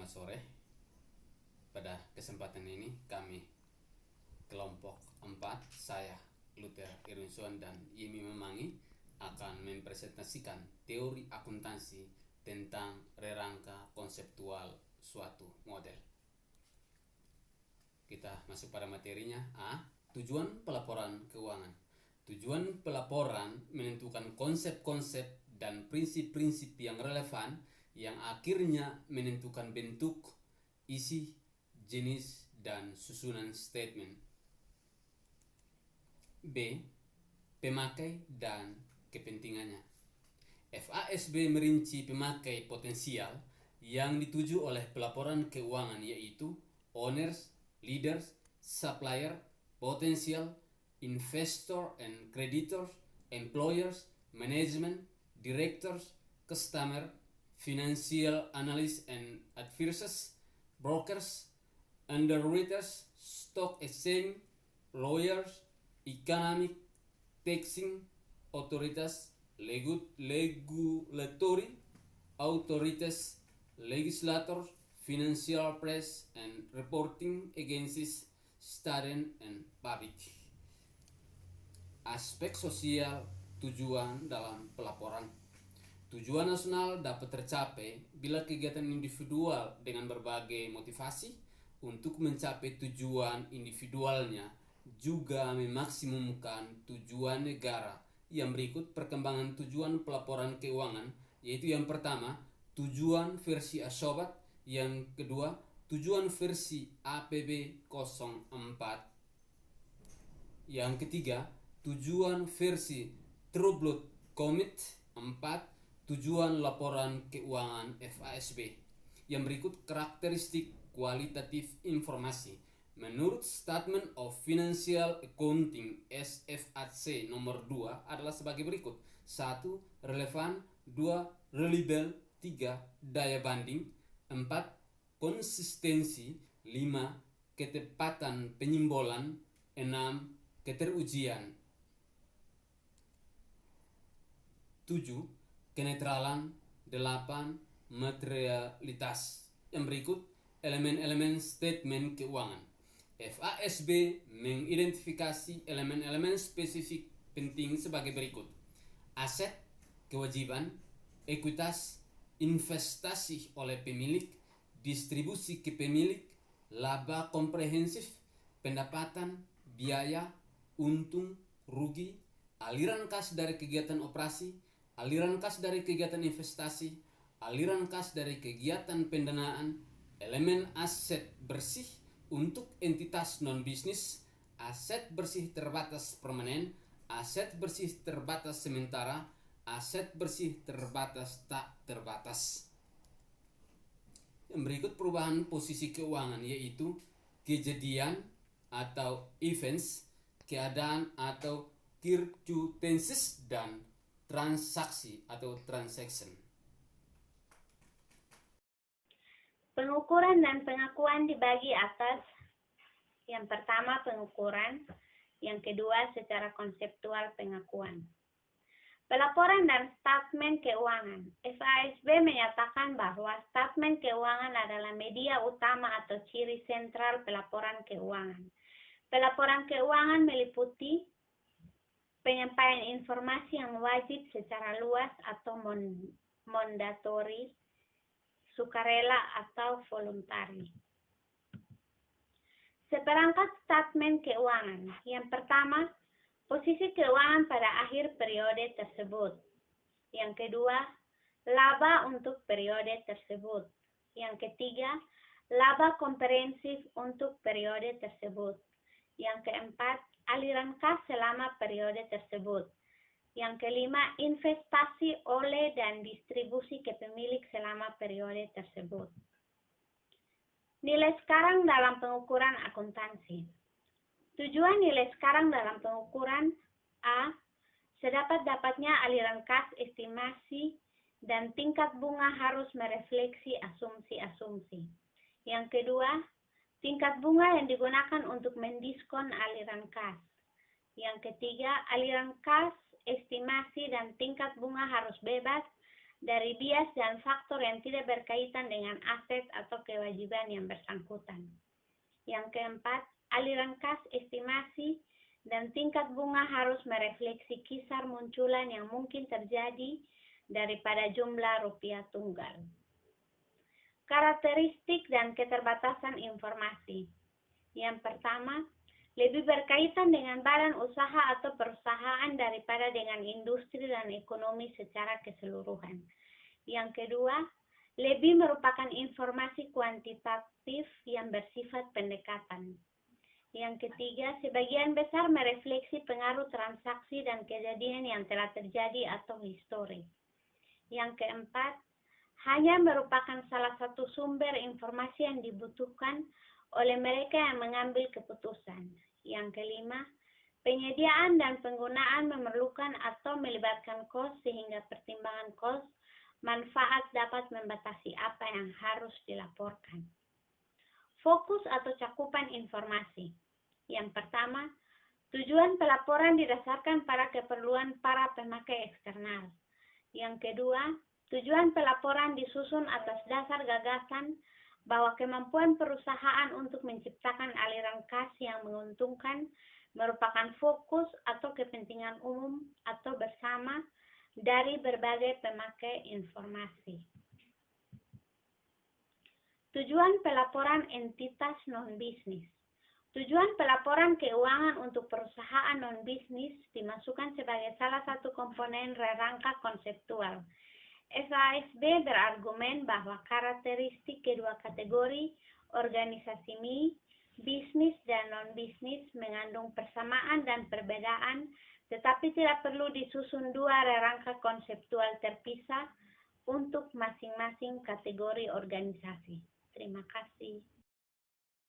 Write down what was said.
Selamat sore. Pada kesempatan ini kami kelompok 4, saya Luther Irwinson dan Yemi Memangi akan mempresentasikan teori akuntansi tentang rerangka konseptual suatu model. Kita masuk pada materinya. A. Tujuan pelaporan keuangan. Tujuan pelaporan menentukan konsep-konsep dan prinsip-prinsip yang relevan yang akhirnya menentukan bentuk, isi, jenis, dan susunan statement. B. Pemakai dan kepentingannya. FASB merinci pemakai potensial yang dituju oleh pelaporan keuangan, yaitu owners, leaders, supplier, potential, investor and creditors, employers, management, directors, customer, financial analysts and advisors, brokers, underwriters, stock exchange, lawyers, economic, taxing, authorities, regulatory authorities, legislators, financial press, and reporting agencies, student and public. Aspek sosial tujuan dalam pelaporan. Tujuan nasional dapat tercapai bila kegiatan individual dengan berbagai motivasi untuk mencapai tujuan individualnya juga memaksimumkan tujuan negara. Yang berikut perkembangan tujuan pelaporan keuangan, yaitu yang pertama, tujuan versi Asobat, yang kedua, tujuan versi APB 04, yang ketiga, tujuan versi True Blood Commit 4, tujuan laporan keuangan FASB. Yang berikut karakteristik kualitatif informasi. Menurut Statement of Financial Accounting SFAC nomor 2 adalah sebagai berikut. 1. Relevan. 2. Reliable. 3. Daya banding. 4. Konsistensi. 5. Ketepatan penyimbolan. 6. Keterujian. 7. Kenetralan. 8. Materialitas. Yang berikut elemen-elemen statement keuangan. FASB mengidentifikasi elemen-elemen spesifik penting sebagai berikut: aset, kewajiban, ekuitas, investasi oleh pemilik, distribusi ke pemilik, laba komprehensif, pendapatan, biaya, untung, rugi, aliran kas dari kegiatan operasi, aliran kas dari kegiatan investasi, aliran kas dari kegiatan pendanaan, elemen aset bersih untuk entitas non-bisnis, aset bersih terbatas permanen, aset bersih terbatas sementara, aset bersih terbatas tak terbatas. Yang berikut perubahan posisi keuangan, yaitu kejadian atau events, keadaan atau circumstances, dan transaksi atau transaction. Pengukuran dan pengakuan dibagi atas: yang pertama pengukuran, yang kedua secara konseptual pengakuan. Pelaporan dan statement keuangan. FASB menyatakan bahwa statement keuangan adalah media utama atau ciri sentral pelaporan keuangan. Pelaporan keuangan meliputi penyampaian informasi yang wajib secara luas atau mandatori, sukarela atau voluntari. Seperangkat statement keuangan. Yang pertama, posisi keuangan pada akhir periode tersebut. Yang kedua, laba untuk periode tersebut. Yang ketiga, laba komprehensif untuk periode tersebut. Yang keempat, aliran kas selama periode tersebut. Yang kelima, investasi oleh dan distribusi ke pemilik selama periode tersebut. Nilai sekarang dalam pengukuran akuntansi. Tujuan nilai sekarang dalam pengukuran: A. Sedapat-dapatnya aliran kas, estimasi, dan tingkat bunga harus merefleksi asumsi-asumsi. Yang kedua, tingkat bunga yang digunakan untuk mendiskon aliran kas. Yang ketiga, aliran kas, estimasi, dan tingkat bunga harus bebas dari bias dan faktor yang tidak berkaitan dengan aset atau kewajiban yang bersangkutan. Yang keempat, aliran kas, estimasi, dan tingkat bunga harus merefleksi kisar munculan yang mungkin terjadi daripada jumlah rupiah tunggal. Karakteristik dan keterbatasan informasi. Yang pertama, lebih berkaitan dengan badan usaha atau perusahaan daripada dengan industri dan ekonomi secara keseluruhan. Yang kedua, lebih merupakan informasi kuantitatif yang bersifat pendekatan. Yang ketiga, sebagian besar merefleksi pengaruh transaksi dan kejadian yang telah terjadi atau histori. Yang keempat, hanya merupakan salah satu sumber informasi yang dibutuhkan oleh mereka yang mengambil keputusan. Yang kelima, penyediaan dan penggunaan memerlukan atau melibatkan kos sehingga pertimbangan kos manfaat dapat membatasi apa yang harus dilaporkan. Fokus atau cakupan informasi. Yang pertama, tujuan pelaporan didasarkan pada keperluan para pemakai eksternal. Yang kedua, tujuan pelaporan disusun atas dasar gagasan bahwa kemampuan perusahaan untuk menciptakan aliran kas yang menguntungkan merupakan fokus atau kepentingan umum atau bersama dari berbagai pemakai informasi. Tujuan pelaporan entitas non-bisnis. Tujuan pelaporan keuangan untuk perusahaan non-bisnis dimasukkan sebagai salah satu komponen rangka konseptual. FASB berargumen bahwa karakteristik kedua kategori organisasi bisnis dan non-bisnis mengandung persamaan dan perbedaan, tetapi tidak perlu disusun dua rangka konseptual terpisah untuk masing-masing kategori organisasi. Terima kasih.